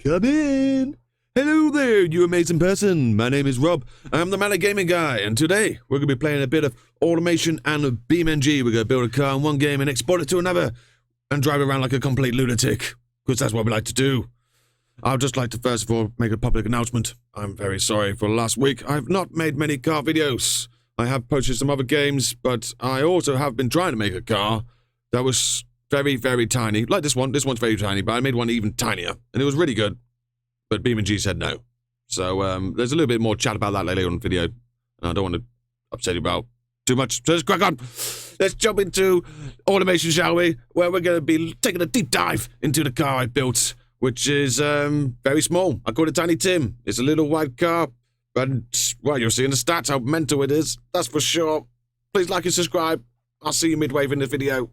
Come in. Hello there, you amazing person. My name is Rob. I'm the Man of Gaming Guy, and today we're going to be playing a bit of automation and BeamNG. We're going to build a car in one game and export it to another and drive around like a complete lunatic, because that's what we like to do. I'd just like to first of all make a public announcement. I'm very sorry for last week. I've not made many car videos. I have posted some other games, but I also have been trying to make a car that was very, very tiny. Like this one. This one's very tiny, but I made one even tinier, and it was really good. But BeamNG said no. So there's a little bit more chat about that later on in the video. And I don't want to upset you about too much. So let's crack on. Let's jump into automation, shall we? Where we're going to be taking a deep dive into the car I built, which is very small. I call it Tiny Tim. It's a little white car. And, well, you'll see in the stats how mental it is. That's for sure. Please like and subscribe. I'll see you midway in the video.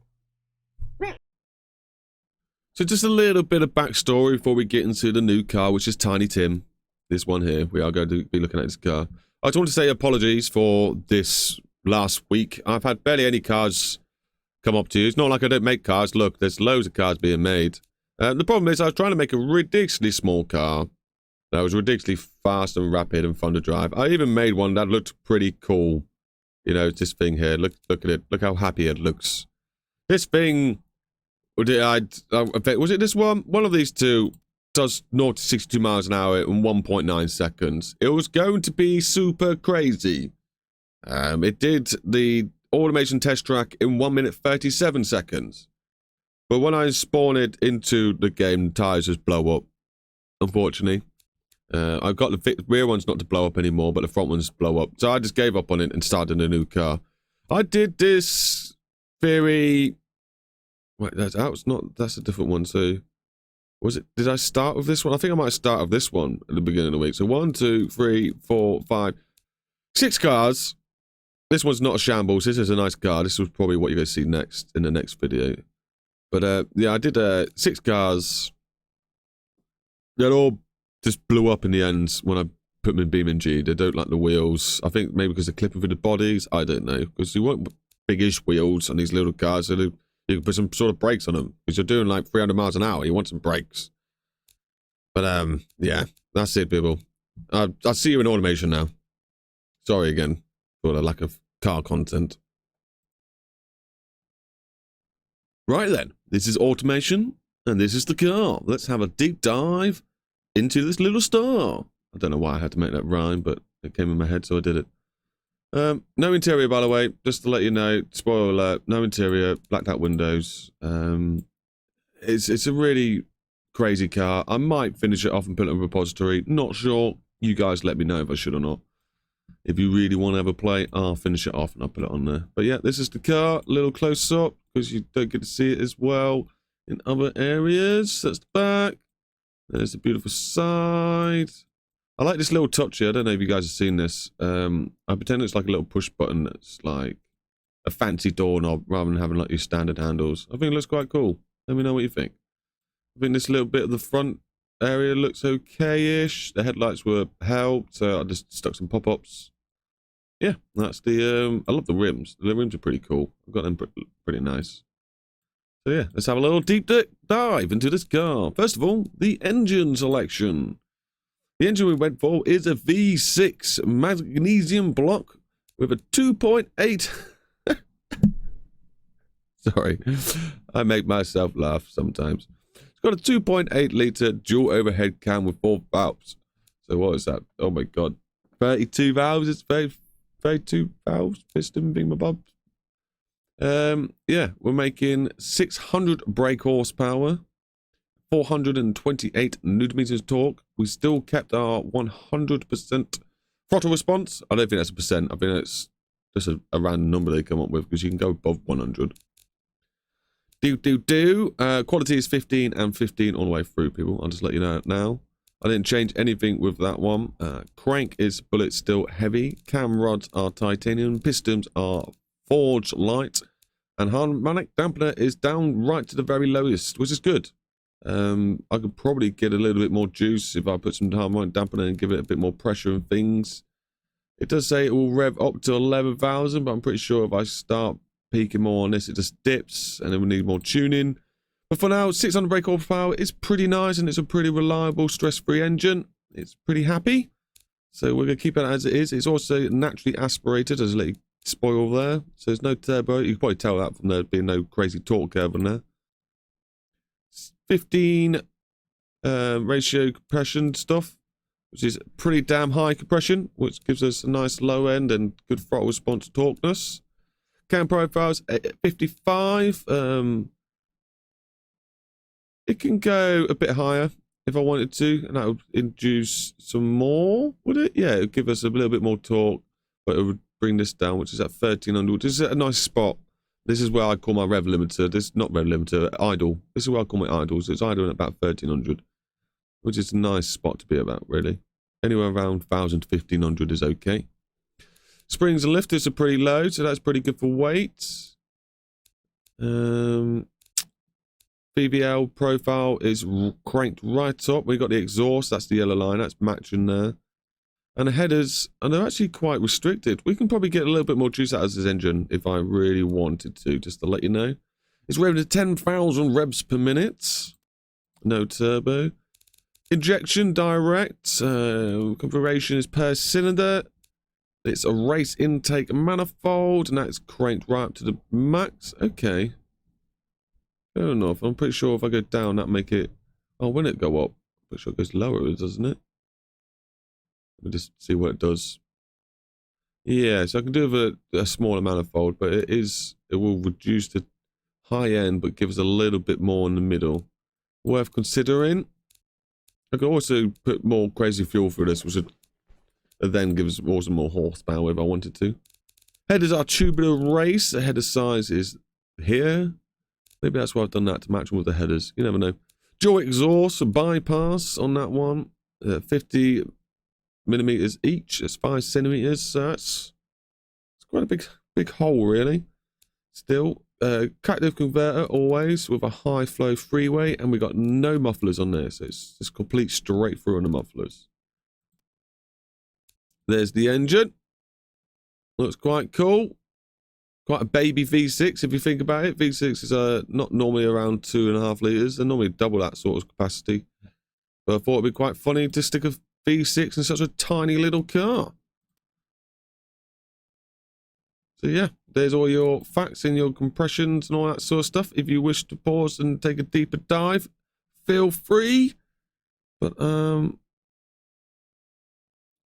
So just a little bit of backstory before we get into the new car, which is Tiny Tim. This one here. We are going to be looking at this car. I just want to say apologies for this last week. I've had barely any cars come up to you. It's not like I don't make cars. Look, there's loads of cars being made. The problem is I was trying to make a ridiculously small car that was ridiculously fast and rapid and fun to drive. I even made one that looked pretty cool. You know, this thing here. Look at it. Look how happy it looks. This thing... was it this one? One of these two does 0 to 62 miles an hour in 1.9 seconds. It was going to be super crazy. It did the automation test track in 1 minute 37 seconds. But when I spawn it into the game, the tires just blow up, unfortunately. I've got the rear ones not to blow up anymore, but the front ones blow up. So I just gave up on it and started a new car. I did this very... Wait, that's a different one. So, did I start with this one? I think I might start with this one at the beginning of the week. So 1, 2, 3, 4, 5, 6 cars. This one's not a shambles. This is a nice car. This was probably what you're going to see next in the next video. But yeah, I did 6 cars. They all just blew up in the end when I put them in BeamNG. They don't like the wheels. I think maybe because they're clipping through the bodies. I don't know. Because you want biggish wheels on these little cars. So you can put some sort of brakes on them. Because you're doing like 300 miles an hour. You want some brakes. But yeah, that's it, people. I'll see you in automation now. Sorry again for the lack of car content. Right then, this is automation, and this is the car. Let's have a deep dive into this little star. I don't know why I had to make that rhyme, but it came in my head, so I did it. No interior, by the way, just to let you know, spoiler alert, no interior, blacked out windows. It's a really crazy car. I might finish it off and put it in a repository. Not sure. You guys let me know if I should or not. If you really want to have a play, I'll finish it off and I'll put it on there. But yeah, this is the car, a little close up, because you don't get to see it as well in other areas. That's the back. There's the beautiful side. I like this little touch here. I don't know if you guys have seen this. I pretend it's like a little push button that's like a fancy doorknob rather than having like your standard handles. I think it looks quite cool. Let me know what you think. I think this little bit of the front area looks okay-ish. The headlights were helped, so I just stuck some pop-ups. Yeah, that's the... I love the rims. The rims are pretty cool. I've got them pretty nice. So yeah, let's have a little deep dive into this car. First of all, the engine selection. The engine we went for is a V6 magnesium block with a 2.8... Sorry, I make myself laugh sometimes. It's got a 2.8 litre dual overhead cam with 4 valves. So what is that? Oh my god. 32 valves? It's 32 valves? Piston, bing-ba-bob. Yeah, we're making 600 brake horsepower, 428 newton-meters torque. We still kept our 100% throttle response. I don't think that's a percent. I think it's just a random number they come up with, because you can go above 100. Quality is 15 and 15 all the way through, people. I'll just let you know now. I didn't change anything with that one. Crank is bullet steel heavy. Cam rods are titanium. Pistons are forged light. And harmonic dampener is down right to the very lowest, which is good. I could probably get a little bit more juice if I put some harmonic dampener and give it a bit more pressure and things. It does say it will rev up to 11,000, but I'm pretty sure if I start peaking more on this, it just dips, and then we need more tuning. But for now, 600 brake horsepower is pretty nice, and it's a pretty reliable, stress-free engine. It's pretty happy. So we're going to keep it as it is. It's also naturally aspirated. There's a little spoil there. So there's no turbo. You can probably tell that from there being no crazy torque curve on there. 15 ratio compression stuff, which is pretty damn high compression, which gives us a nice low end and good throttle response torqueness. Cam profiles at 55. It can go a bit higher if I wanted to, and that would induce some more, would it? Yeah, it would give us a little bit more torque, but it would bring this down, which is at 1300. This is a nice spot. This is where I call my rev limiter. This not rev limiter, idle. This is where I call my idle. So it's idle at about 1300, which is a nice spot to be about, really. Anywhere around 1000 to 1500 is okay. Springs and lifters are pretty low, so that's pretty good for weight. VBL profile is cranked right up. We got the exhaust, that's the yellow line, that's matching there. And the headers, and they're actually quite restricted. We can probably get a little bit more juice out of this engine if I really wanted to, just to let you know. It's revving to 10,000 revs per minute. No turbo. Injection direct. Configuration is per cylinder. It's a race intake manifold, and that's cranked right up to the max. Okay. Fair enough. I'm pretty sure if I go down, that'll make it... Oh, when it go up? I'm pretty sure it goes lower, doesn't it? Let me just see what it does. Yeah, so I can do with a smaller manifold, but it will reduce the high end, but give us a little bit more in the middle. Worth considering. I could also put more crazy fuel through this, which would then give us also more horsepower if I wanted to. Headers are tubular race. The header size is here. Maybe that's why I've done that, to match them with the headers. You never know. Dual exhaust, a bypass on that one. 50 millimeters each. It's 5 centimeters. So it's quite a big hole, really. Still, captive converter always with a high flow freeway, and we got no mufflers on there, so it's just complete straight through on the mufflers. There's the engine. Looks quite cool. Quite a baby V6 if you think about it. V6 is not normally around 2.5 litres. They're normally double that sort of capacity. But I thought it'd be quite funny to stick a V6 in such a tiny little car. So yeah, there's all your facts and your compressions and all that sort of stuff. If you wish to pause and take a deeper dive, feel free. But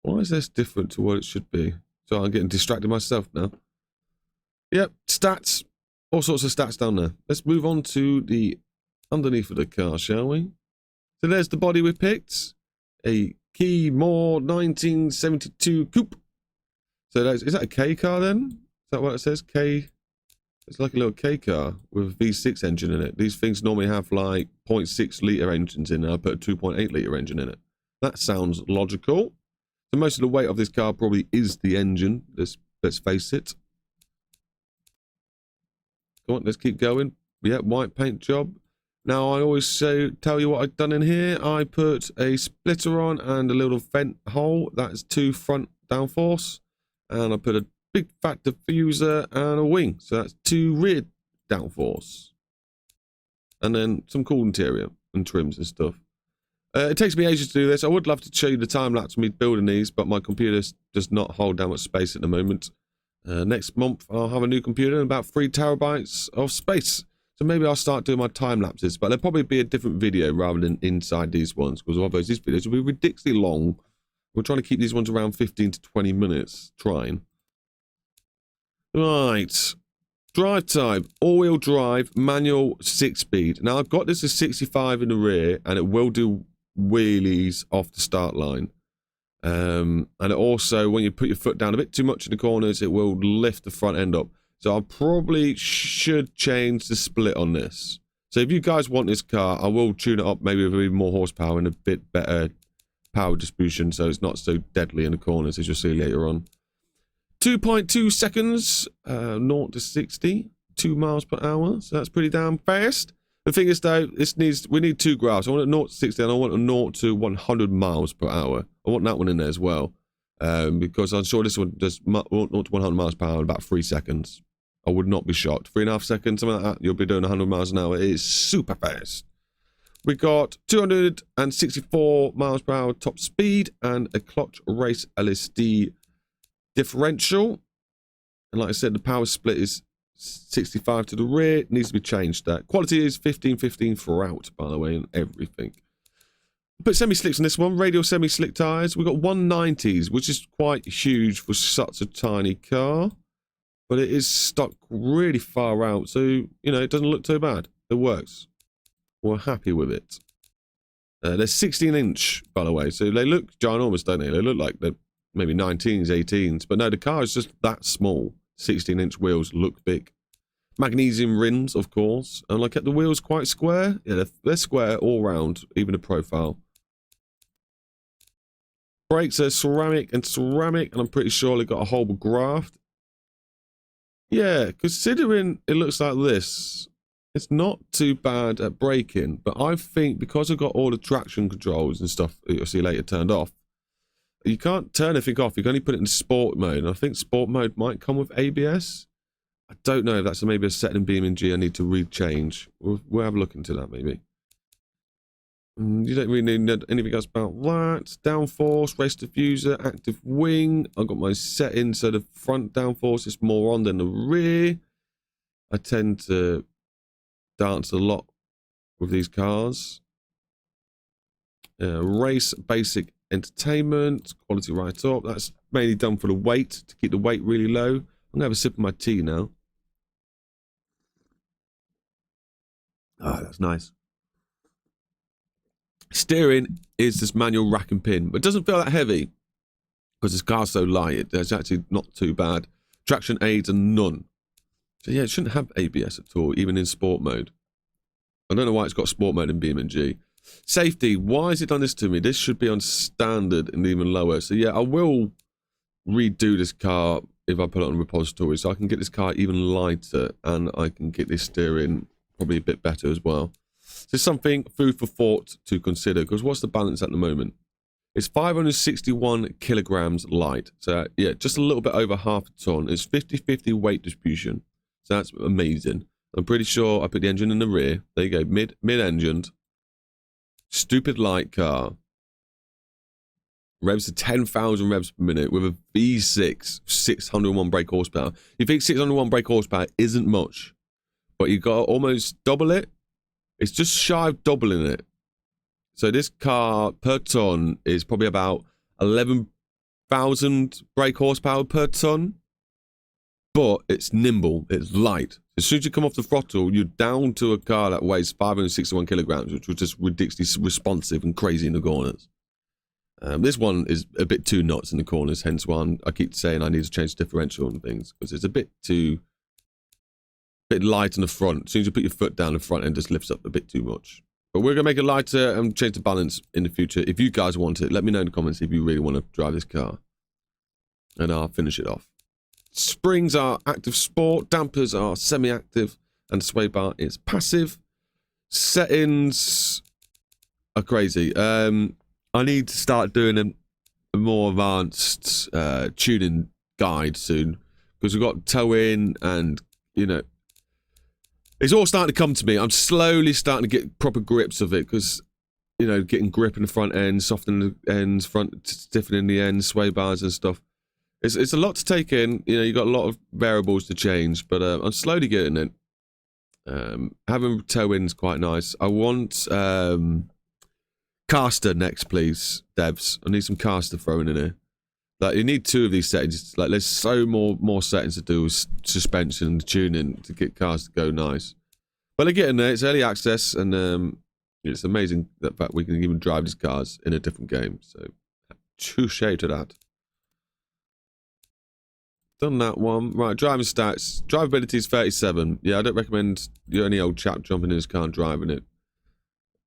why is this different to what it should be? So I'm getting distracted myself now. Yep, stats. All sorts of stats down there. Let's move on to the underneath of the car, shall we? So there's the body we picked. A Keymore 1972 coupe. So is that a K car then? Is that what it says? K. It's like a little K car with a V6 engine in it. These things normally have like 0.6 litre engines in it. I put a 2.8 litre engine in it. That sounds logical. So most of the weight of this car probably is the engine. Let's face it. Come on, let's keep going. Yeah, white paint job. Now, I always tell you what I've done in here. I put a splitter on and a little vent hole. That's 2 front downforce. And I put a big fat diffuser and a wing. So that's 2 rear downforce. And then some cool interior and trims and stuff. It takes me ages to do this. I would love to show you the time lapse of me building these, but my computer does not hold that much space at the moment. Next month, I'll have a new computer and about 3 terabytes of space. So maybe I'll start doing my time lapses, but there'll probably be a different video rather than inside these ones, because otherwise these videos will be ridiculously long. We're trying to keep these ones around 15 to 20 minutes, trying. Right. Drive type, all-wheel drive, manual 6-speed. Now, I've got this as 65 in the rear, and it will do wheelies off the start line. And it also, when you put your foot down a bit too much in the corners, it will lift the front end up. So I probably should change the split on this. So if you guys want this car, I will tune it up maybe with even more horsepower and a bit better power distribution, so it's not so deadly in the corners, as you'll see later on. 2.2 seconds, 0 to 60, 2 miles per hour. So that's pretty damn fast. The thing is, though, we need 2 graphs. I want a 0 to 60 and I want a 0 to 100 miles per hour. I want that one in there as well. Because I'm sure this one does 0 to 100 miles per hour in about 3 seconds. I would not be shocked. 3.5 seconds, something like that. You'll be doing 100 miles an hour. It is super fast. We got 264 miles per hour top speed and a clutch race LSD differential. And like I said, the power split is 65 to the rear. It needs to be changed. That quality is 15/15 throughout, by the way, and everything. Put semi-slicks on this one. Radial semi-slick tires. We've got 190s, which is quite huge for such a tiny car. But it is stuck really far out. So, you know, it doesn't look too bad. It works. We're happy with it. They're 16-inch, by the way. So they look ginormous, don't they? They look like they're maybe 19s, 18s. But no, the car is just that small. 16-inch wheels look big. Magnesium rims, of course. And I kept the wheels quite square. Yeah, they're square all round, even the profile. Brakes are ceramic, and I'm pretty sure they got a hole graft. Yeah, considering it looks like this, it's not too bad at braking, but I think because I've got all the traction controls and stuff that you'll see later turned off, you can't turn anything off. You can only put it in sport mode. And I think sport mode might come with ABS. I don't know if that's maybe a setting in BeamNG I need to rechange. We'll have a look into that maybe. You don't really need anything else about that. Downforce, race diffuser, active wing. I've got my settings so the front downforce is more on than the rear. I tend to dance a lot with these cars. Race basic entertainment, quality right up. That's mainly done for the weight, to keep the weight really low. I'm gonna have a sip of my tea now. Ah, that's nice. Steering is this manual rack and pin, but it doesn't feel that heavy because this car's so light. It's actually not too bad. Traction aids are none. So yeah, it shouldn't have ABS at all, even in sport mode. I don't know why it's got sport mode in BeamNG. Safety, why has it done this to me? This should be on standard and even lower. So yeah, I will redo this car if I put it on repository, so I can get this car even lighter and I can get this steering probably a bit better as well. So something food for thought to consider, because what's the balance at the moment? It's 561 kilograms light. So yeah, just a little bit over half a ton. It's 50-50 weight distribution. So that's amazing. I'm pretty sure I put the engine in the rear. There you go, mid-engined. Stupid light car. Revs to 10,000 revs per minute with a V6, 601 brake horsepower. You think 601 brake horsepower isn't much, but you got to almost double it. It's just shy of doubling it. So this car per ton is probably about 11,000 brake horsepower per ton. But it's nimble, it's light. As soon as you come off the throttle, you're down to a car that weighs 561 kilograms, which was just ridiculously responsive and crazy in the corners. This one is a bit too nuts in the corners, hence why I keep saying I need to change the differential and things, because it's a bit light in the front. As soon as you put your foot down, the front end just lifts up a bit too much. But we're going to make it lighter and change the balance in the future. If you guys want it, let me know in the comments if you really want to drive this car. And I'll finish it off. Springs are active sport, dampers are semi-active, and sway bar is passive. Settings are crazy. I need to start doing a more advanced tuning guide soon, because we've got tow-in and, you know, it's all starting to come to me. I'm slowly starting to get proper grips of it, because, you know, getting grip in the front end, softening the ends, stiffening the ends, sway bars and stuff. It's a lot to take in. You know, you've got a lot of variables to change, but I'm slowly getting it. Having tow-in's quite nice. I want caster next, please, devs. I need some caster thrown in here. Like, you need 2 of these settings. Like, there's so more settings to do with suspension and tuning to get cars to go nice. But they're getting there. It's early access, and it's amazing that fact we can even drive these cars in a different game. So, touche to that. Done that one. Right, driving stats. Drivability is 37. Yeah, I don't recommend you any old chap jumping in his car and driving it.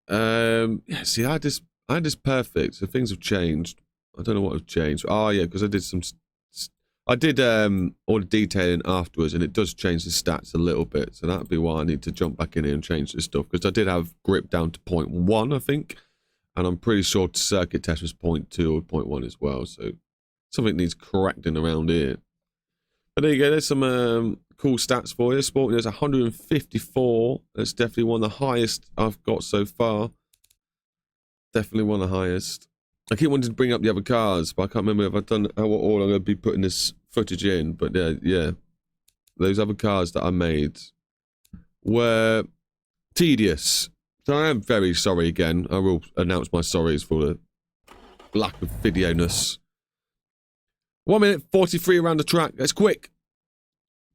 Yeah, see, I had this perfect. So things have changed. I don't know what have changed. Oh yeah, because I did all the detailing afterwards, and it does change the stats a little bit. So that'd be why I need to jump back in here and change this stuff, because I did have grip down to 0.1, I think, and I'm pretty sure circuit test was 0.2 or 0.1 as well. So something needs correcting around here. But there you go. There's some cool stats for you. Sportiness 154. That's definitely one of the highest I've got so far. Definitely one of the highest. I keep wanting to bring up the other cars, but I can't remember if I've done how all I'm going to be putting this footage in. But yeah, those other cars that I made were tedious. So I am very sorry again. I will announce my sorries for the lack of video-ness. 1 minute 43 around the track. That's quick.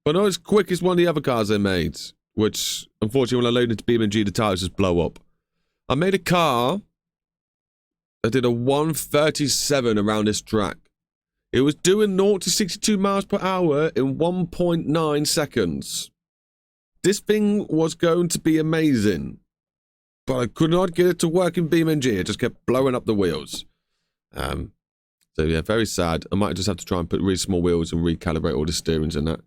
But not as quick as one of the other cars I made, which, unfortunately, when I loaded into BeamNG, the tires just blow up. I made a car that did a 137 around this track. It was doing 0 to 62 miles per hour in 1.9 seconds. This thing was going to be amazing, but I could not get it to work in BeamNG. It just kept blowing up the wheels. So yeah, very sad. I might just have to try and put really small wheels and recalibrate all the steerings and that.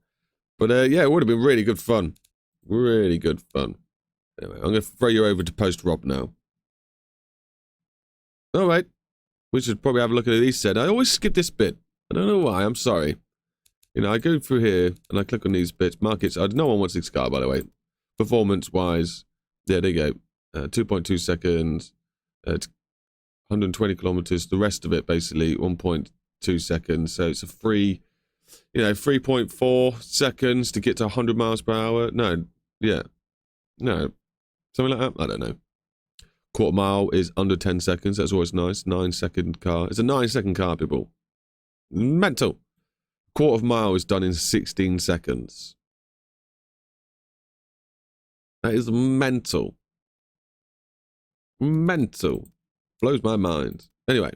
But yeah, it would have been really good fun. Really good fun. Anyway, I'm going to throw you over to Post Rob now. All right. We should probably have a look at these said. I always skip this bit. I don't know why. I'm sorry. You know, I go through here and I click on these bits. Markets. No one wants this car, by the way. Performance-wise, yeah, there you go. 2.2 seconds. 120 kilometers. The rest of it, basically, 1.2 seconds. So it's a free... You know, 3.4 seconds to get to 100 miles per hour. No, yeah. No. Something like that? I don't know. Quarter mile is under 10 seconds. That's always nice. 9-second car. It's a 9-second car, people. Mental. Quarter of a mile is done in 16 seconds. That is mental. Mental. Blows my mind. Anyway.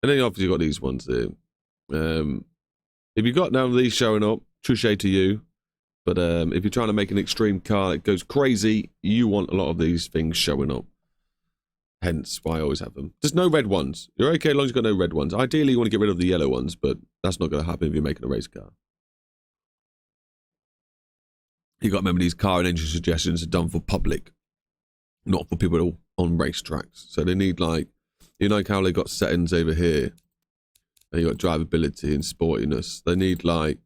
And then obviously you've got these ones here. If you've got none of these showing up, touche to you. But if you're trying to make an extreme car that goes crazy, you want a lot of these things showing up. Hence why I always have them. Just no red ones. You're okay as long as you've got no red ones. Ideally, you want to get rid of the yellow ones, but that's not going to happen if you're making a race car. You've got to remember these car and engine suggestions are done for public, not for people on racetracks. So they need, like, you know how they got settings over here? And you got drivability and sportiness. They need like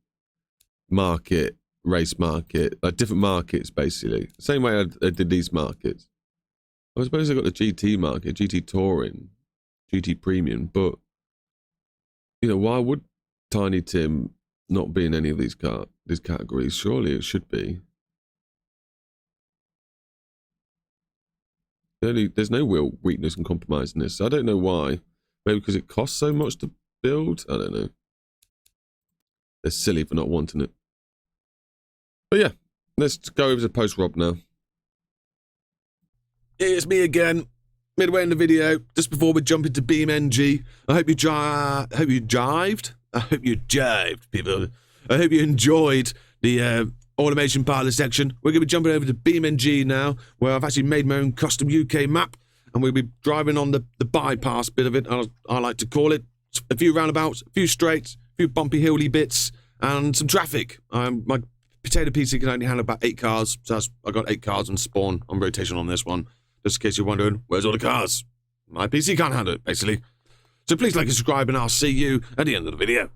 market, race market, like different markets basically. Same way I did these markets. I suppose I got the GT market, GT Touring, GT Premium, but you know, why would Tiny Tim not be in any of these categories? Surely it should be. There's no real weakness and compromise in this. I don't know why. Maybe because it costs so much to build? I don't know. They're silly for not wanting it. But yeah, let's go over to Post Rob now. It's me again, midway in the video, just before we jump into BeamNG. I hope you jived. I hope you jived, people. I hope you enjoyed the automation part of the section. We're going to be jumping over to BeamNG now, where I've actually made my own custom UK map, and we'll be driving on the bypass bit of it, I like to call it. A few roundabouts, a few straights, a few bumpy hilly bits, and some traffic. My potato PC can only handle about 8 cars, so I got 8 cars and spawn on rotation on this one. Just in case you're wondering, where's all the cars? My PC can't handle it, basically. So please like and subscribe, and I'll see you at the end of the video.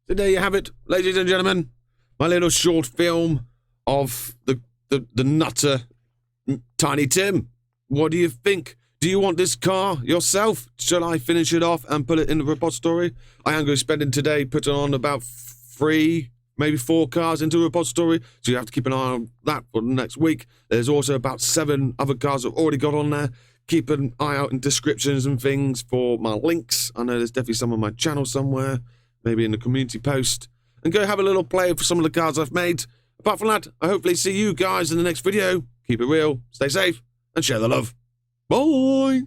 So there you have it, ladies and gentlemen. My little short film of the nutter Tiny Tim. What do you think? Do you want this car yourself? Shall I finish it off and put it in the repository? I am going to be spending today putting on about 3, maybe 4 cars into a repository, so you have to keep an eye on that for the next week. There's also about 7 other cars I've already got on there. Keep an eye out in descriptions and things for my links. I know there's definitely some on my channel somewhere, maybe in the community post. And go have a little play for some of the cars I've made. Apart from that, I hopefully see you guys in the next video. Keep it real, stay safe, and share the love. Bye!